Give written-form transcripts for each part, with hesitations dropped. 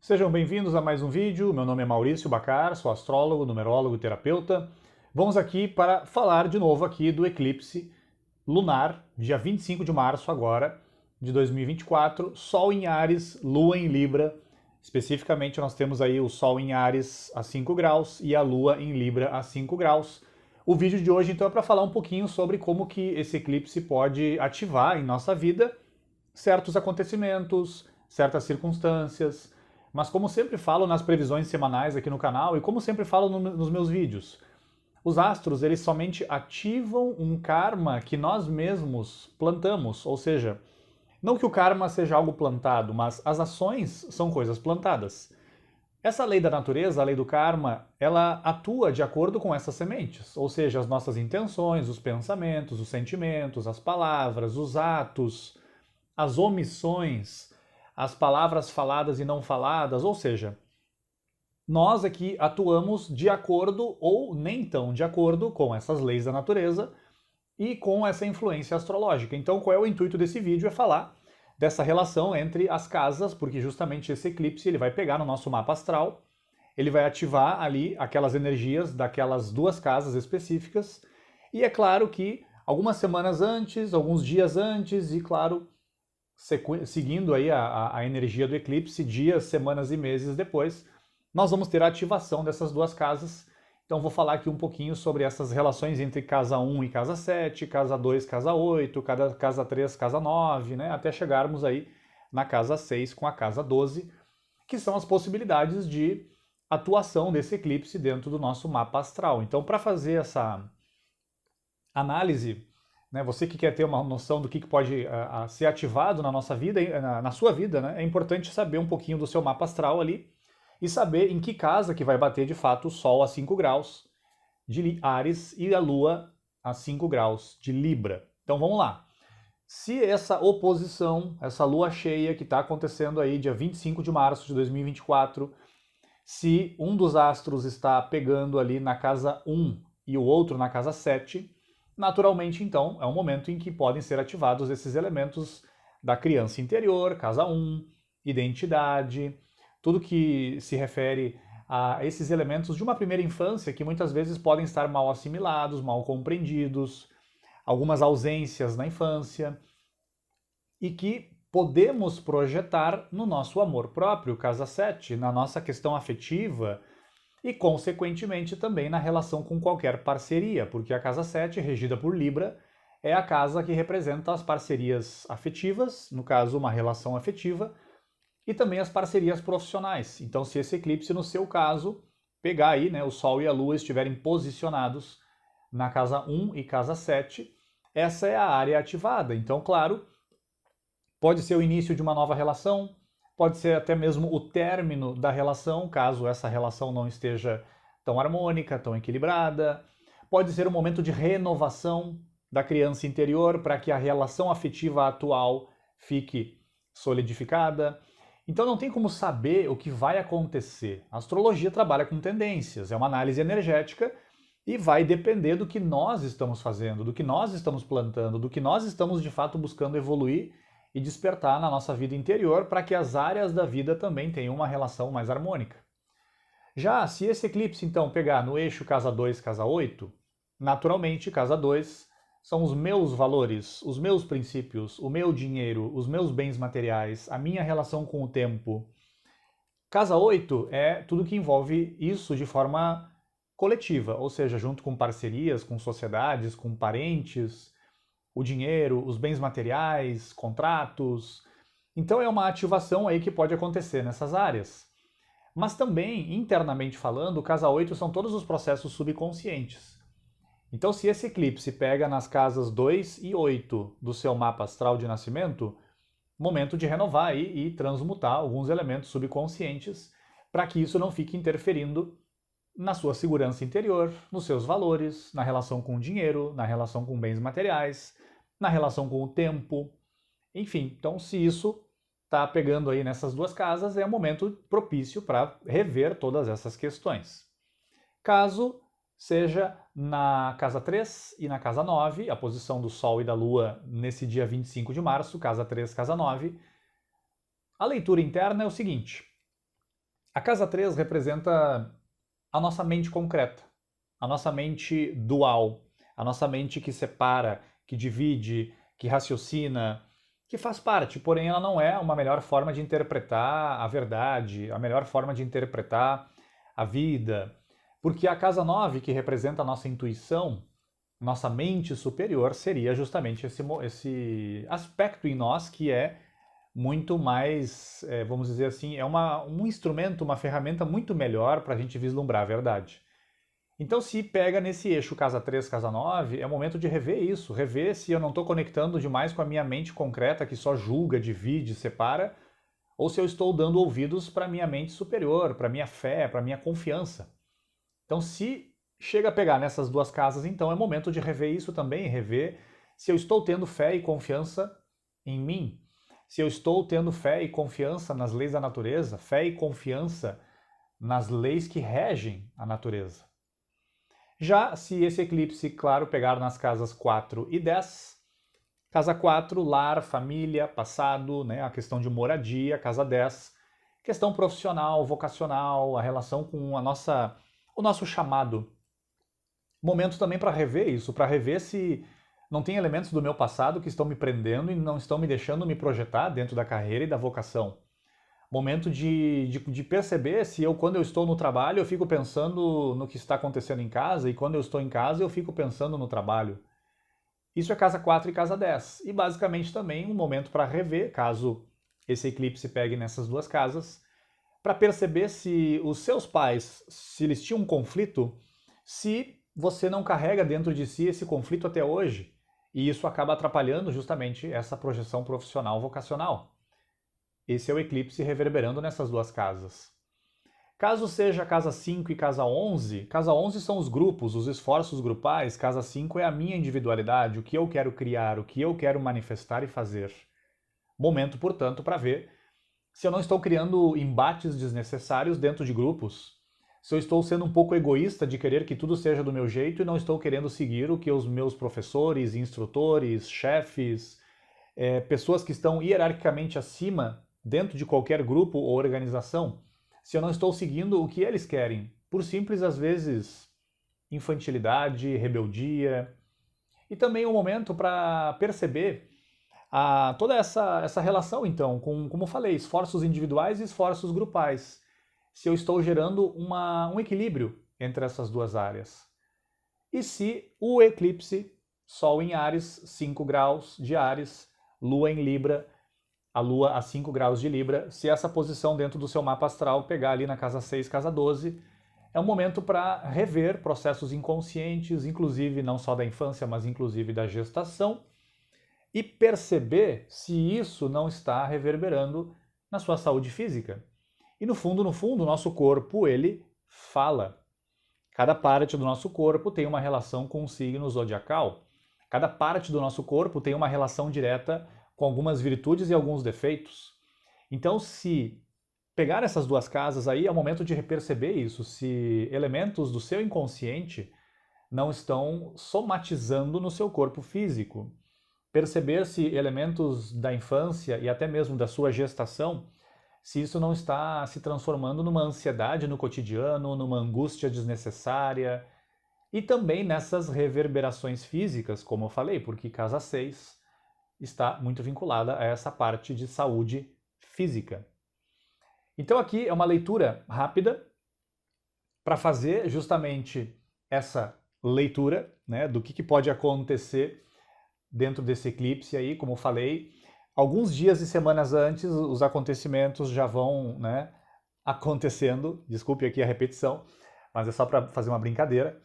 Sejam bem-vindos a mais um vídeo. Meu nome é Maurício Bacar, sou astrólogo, numerólogo e terapeuta. Vamos aqui para falar de novo aqui do eclipse lunar, dia 25 de março agora, de 2024, Sol em Áries, Lua em Libra. Especificamente nós temos aí o Sol em Áries a 5 graus e a Lua em Libra a 5 graus. O vídeo de hoje então é para falar um pouquinho sobre como que esse eclipse pode ativar em nossa vida certos acontecimentos, certas circunstâncias. Mas como sempre falo nas previsões semanais aqui no canal e como sempre falo nos meus vídeos, os astros eles somente ativam um karma que nós mesmos plantamos, ou seja, não que o karma seja algo plantado, mas as ações são coisas plantadas. Essa lei da natureza, a lei do karma, ela atua de acordo com essas sementes, ou seja, as nossas intenções, os pensamentos, os sentimentos, as palavras, os atos, as omissões, as palavras faladas e não faladas, ou seja, nós aqui atuamos de acordo ou nem tão de acordo com essas leis da natureza e com essa influência astrológica. Então, qual é o intuito desse vídeo? É falar dessa relação entre as casas, porque justamente esse eclipse ele vai pegar no nosso mapa astral, ele vai ativar ali aquelas energias daquelas duas casas específicas, e é claro que algumas semanas antes, alguns dias antes, e claro, seguindo aí a energia do eclipse, dias, semanas e meses depois, nós vamos ter a ativação dessas duas casas. Então vou falar aqui um pouquinho sobre essas relações entre casa 1 e casa 7, casa 2, casa 8, casa 3, casa 9, né, até chegarmos aí na casa 6 com a casa 12, que são as possibilidades de atuação desse eclipse dentro do nosso mapa astral. Então, para fazer essa análise, né, você que quer ter uma noção do que pode ser ativado na nossa vida, na sua vida, né, é importante saber um pouquinho do seu mapa astral ali e saber em que casa que vai bater de fato o Sol a 5 graus de Áries e a Lua a 5 graus de Libra. Então vamos lá. Se essa oposição, essa lua cheia que está acontecendo aí dia 25 de março de 2024, se um dos astros está pegando ali na casa 1 e o outro na casa 7, naturalmente, então, é um momento em que podem ser ativados esses elementos da criança interior, casa 1, identidade, tudo que se refere a esses elementos de uma primeira infância que muitas vezes podem estar mal assimilados, mal compreendidos, algumas ausências na infância, e que podemos projetar no nosso amor próprio, casa 7, na nossa questão afetiva, e, consequentemente, também na relação com qualquer parceria, porque a casa 7, regida por Libra, é a casa que representa as parcerias afetivas, no caso, uma relação afetiva, e também as parcerias profissionais. Então, se esse eclipse, no seu caso, pegar aí, né, o Sol e a Lua estiverem posicionados na casa 1 e casa 7, essa é a área ativada. Então, claro, pode ser o início de uma nova relação, pode ser até mesmo o término da relação, caso essa relação não esteja tão harmônica, tão equilibrada. Pode ser um momento de renovação da criança interior para que a relação afetiva atual fique solidificada. Então não tem como saber o que vai acontecer. A astrologia trabalha com tendências, é uma análise energética e vai depender do que nós estamos fazendo, do que nós estamos plantando, do que nós estamos de fato buscando evoluir e despertar na nossa vida interior para que as áreas da vida também tenham uma relação mais harmônica. Já se esse eclipse então pegar no eixo casa 2, casa 8, naturalmente casa 2 são os meus valores, os meus princípios, o meu dinheiro, os meus bens materiais, a minha relação com o tempo. Casa 8 é tudo que envolve isso de forma coletiva, ou seja, junto com parcerias, com sociedades, com parentes, o dinheiro, os bens materiais, contratos. Então é uma ativação aí que pode acontecer nessas áreas. Mas também, internamente falando, o casa 8 são todos os processos subconscientes. Então se esse eclipse pega nas casas 2 e 8 do seu mapa astral de nascimento, momento de renovar aí e transmutar alguns elementos subconscientes para que isso não fique interferindo na sua segurança interior, nos seus valores, na relação com o dinheiro, na relação com bens materiais, na relação com o tempo, enfim. Então, se isso está pegando aí nessas duas casas, é um momento propício para rever todas essas questões. Caso seja na casa 3 e na casa 9, a posição do Sol e da Lua nesse dia 25 de março, casa 3, casa 9, a leitura interna é o seguinte: A casa 3 representa a nossa mente concreta, a nossa mente dual, a nossa mente que separa, que divide, que raciocina, que faz parte, porém ela não é uma melhor forma de interpretar a verdade, a melhor forma de interpretar a vida. Porque a casa 9, que representa a nossa intuição, nossa mente superior, seria justamente esse aspecto em nós que é muito mais, vamos dizer assim, é um instrumento, uma ferramenta muito melhor para a gente vislumbrar a verdade. Então, se pega nesse eixo casa 3, casa 9, é o momento de rever isso, rever se eu não estou conectando demais com a minha mente concreta que só julga, divide, separa, ou se eu estou dando ouvidos para a minha mente superior, para a minha fé, para a minha confiança. Então, se chega a pegar nessas duas casas, então é momento de rever isso também, rever se eu estou tendo fé e confiança em mim, se eu estou tendo fé e confiança nas leis da natureza, fé e confiança nas leis que regem a natureza. Já se esse eclipse, claro, pegar nas casas 4 e 10, casa 4, lar, família, passado, né, a questão de moradia, casa 10, questão profissional, vocacional, a relação com o nosso chamado. Momento também para rever isso, para rever se não tem elementos do meu passado que estão me prendendo e não estão me deixando me projetar dentro da carreira e da vocação. Momento de perceber se quando eu estou no trabalho, eu fico pensando no que está acontecendo em casa, e quando eu estou em casa, eu fico pensando no trabalho. Isso é casa 4 e casa 10. E basicamente também um momento para rever, caso esse eclipse pegue nessas duas casas, para perceber se os seus pais, se eles tinham um conflito, se você não carrega dentro de si esse conflito até hoje. E isso acaba atrapalhando justamente essa projeção profissional vocacional. Esse é o eclipse reverberando nessas duas casas. Caso seja casa 5 e casa 11 são os grupos, os esforços grupais, casa 5 é a minha individualidade, o que eu quero criar, o que eu quero manifestar e fazer. Momento, portanto, para ver se eu não estou criando embates desnecessários dentro de grupos, se eu estou sendo um pouco egoísta de querer que tudo seja do meu jeito e não estou querendo seguir o que os meus professores, instrutores, chefes, pessoas que estão hierarquicamente acima dentro de qualquer grupo ou organização, se eu não estou seguindo o que eles querem, por simples, às vezes, infantilidade, rebeldia. E também um momento para perceber toda essa relação, então, com, como eu falei, esforços individuais e esforços grupais. Se eu estou gerando um equilíbrio entre essas duas áreas. E se o eclipse, Sol em Áries, 5 graus de Áries, Lua em Libra, a Lua a 5 graus de Libra, se essa posição dentro do seu mapa astral pegar ali na casa 6, casa 12, é um momento para rever processos inconscientes, inclusive não só da infância, mas inclusive da gestação, e perceber se isso não está reverberando na sua saúde física. E no fundo, o nosso corpo, ele fala. Cada parte do nosso corpo tem uma relação com o signo zodiacal. Cada parte do nosso corpo tem uma relação direta com algumas virtudes e alguns defeitos. Então, se pegar essas duas casas aí, é o momento de perceber isso, se elementos do seu inconsciente não estão somatizando no seu corpo físico. Perceber se elementos da infância e até mesmo da sua gestação, se isso não está se transformando numa ansiedade no cotidiano, numa angústia desnecessária, e também nessas reverberações físicas, como eu falei, porque casa 6 está muito vinculada a essa parte de saúde física. Então aqui é uma leitura rápida para fazer justamente essa leitura, né, do que pode acontecer dentro desse eclipse aí, como eu falei. Alguns dias e semanas antes, os acontecimentos já vão, né, acontecendo. Desculpe aqui a repetição, mas é só para fazer uma brincadeira.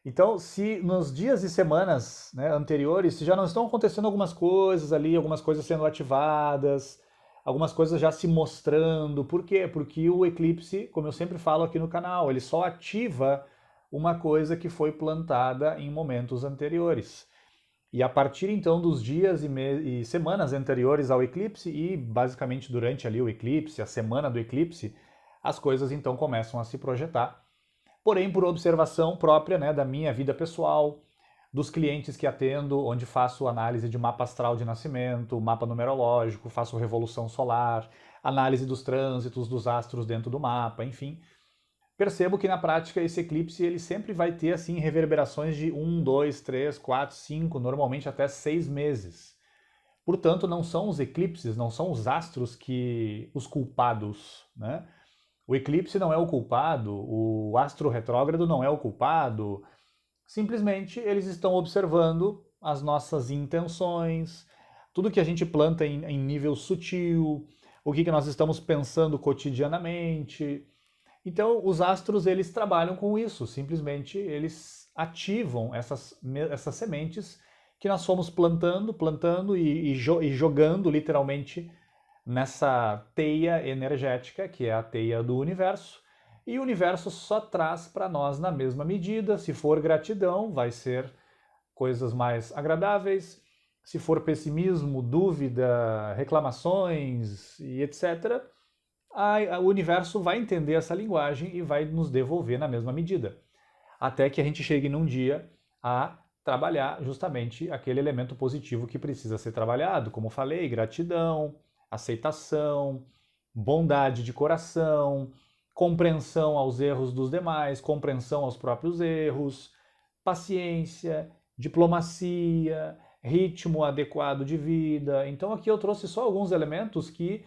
Então, se nos dias e semanas, né, anteriores, se já não estão acontecendo algumas coisas ali, algumas coisas sendo ativadas, algumas coisas já se mostrando. Por quê? Porque o eclipse, como eu sempre falo aqui no canal, ele só ativa uma coisa que foi plantada em momentos anteriores. E a partir então dos dias e semanas anteriores ao eclipse e basicamente durante ali o eclipse, a semana do eclipse, as coisas então começam a se projetar. Porém, por observação própria, né, da minha vida pessoal, dos clientes que atendo, onde faço análise de mapa astral de nascimento, mapa numerológico, faço revolução solar, análise dos trânsitos, dos astros dentro do mapa, enfim. Percebo que na prática esse eclipse ele sempre vai ter assim reverberações de 1, 2, 3, 4, 5, normalmente até 6 meses. Portanto, não são os eclipses, não são os astros que os culpados, né? O eclipse não é o culpado, o astro retrógrado não é o culpado. Simplesmente eles estão observando as nossas intenções, tudo que a gente planta em nível sutil, o que nós estamos pensando cotidianamente. Então, os astros eles trabalham com isso, simplesmente eles ativam essas sementes que nós fomos plantando e jogando literalmente nessa teia energética, que é a teia do universo. E o universo só traz para nós na mesma medida. Se for gratidão, vai ser coisas mais agradáveis. Se for pessimismo, dúvida, reclamações e etc., o universo vai entender essa linguagem e vai nos devolver na mesma medida. Até que a gente chegue num dia a trabalhar justamente aquele elemento positivo que precisa ser trabalhado. Como falei, gratidão, aceitação, bondade de coração, compreensão aos erros dos demais, compreensão aos próprios erros, paciência, diplomacia, ritmo adequado de vida. Então aqui eu trouxe só alguns elementos que,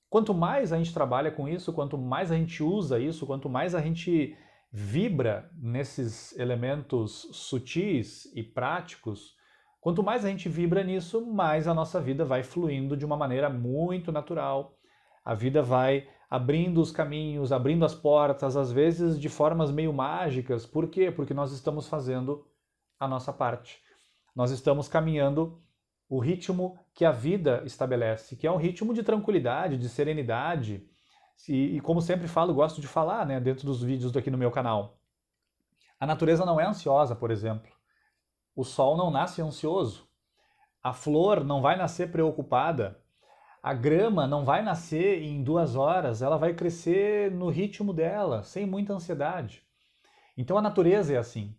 quanto mais a gente trabalha com isso, quanto mais a gente usa isso, quanto mais a gente vibra nesses elementos sutis e práticos, quanto mais a gente vibra nisso, mais a nossa vida vai fluindo de uma maneira muito natural. A vida vai abrindo os caminhos, abrindo as portas, às vezes de formas meio mágicas. Por quê? Porque nós estamos fazendo a nossa parte. Nós estamos caminhando o ritmo que a vida estabelece, que é um ritmo de tranquilidade, de serenidade. E como sempre falo, gosto de falar, né, dentro dos vídeos aqui no meu canal. A natureza não é ansiosa, por exemplo. O sol não nasce ansioso. A flor não vai nascer preocupada. A grama não vai nascer em 2 horas, ela vai crescer no ritmo dela, sem muita ansiedade. Então a natureza é assim.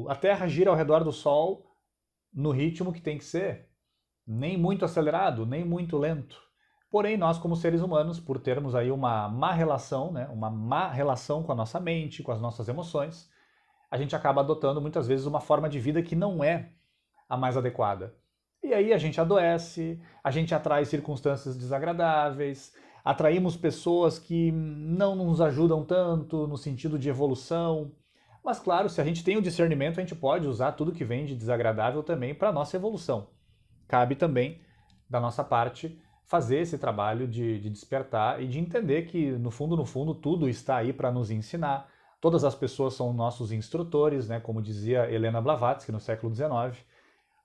A Terra gira ao redor do Sol no ritmo que tem que ser. Nem muito acelerado, nem muito lento. Porém, nós como seres humanos, por termos aí uma má relação, né, uma má relação com a nossa mente, com as nossas emoções, a gente acaba adotando muitas vezes uma forma de vida que não é a mais adequada. E aí a gente adoece, a gente atrai circunstâncias desagradáveis, atraímos pessoas que não nos ajudam tanto no sentido de evolução. Mas claro, se a gente tem o discernimento, a gente pode usar tudo que vem de desagradável também para a nossa evolução. Cabe também, da nossa parte, fazer esse trabalho de despertar e de entender que, no fundo, tudo está aí para nos ensinar. Todas as pessoas são nossos instrutores, né? Como dizia Helena Blavatsky no século XIX.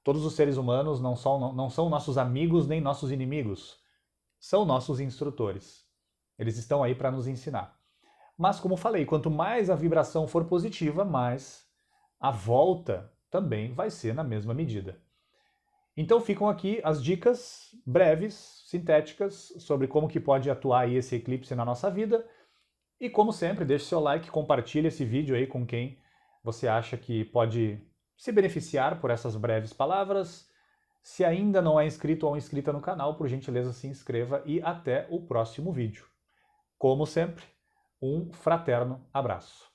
Todos os seres humanos não são nossos amigos nem nossos inimigos. São nossos instrutores. Eles estão aí para nos ensinar. Mas, como falei, quanto mais a vibração for positiva, mais a volta também vai ser na mesma medida. Então ficam aqui as dicas breves, sintéticas, sobre como que pode atuar aí esse eclipse na nossa vida. E como sempre, deixe seu like, compartilhe esse vídeo aí com quem você acha que pode se beneficiar por essas breves palavras. Se ainda não é inscrito ou inscrita no canal, por gentileza se inscreva e até o próximo vídeo. Como sempre, um fraterno abraço.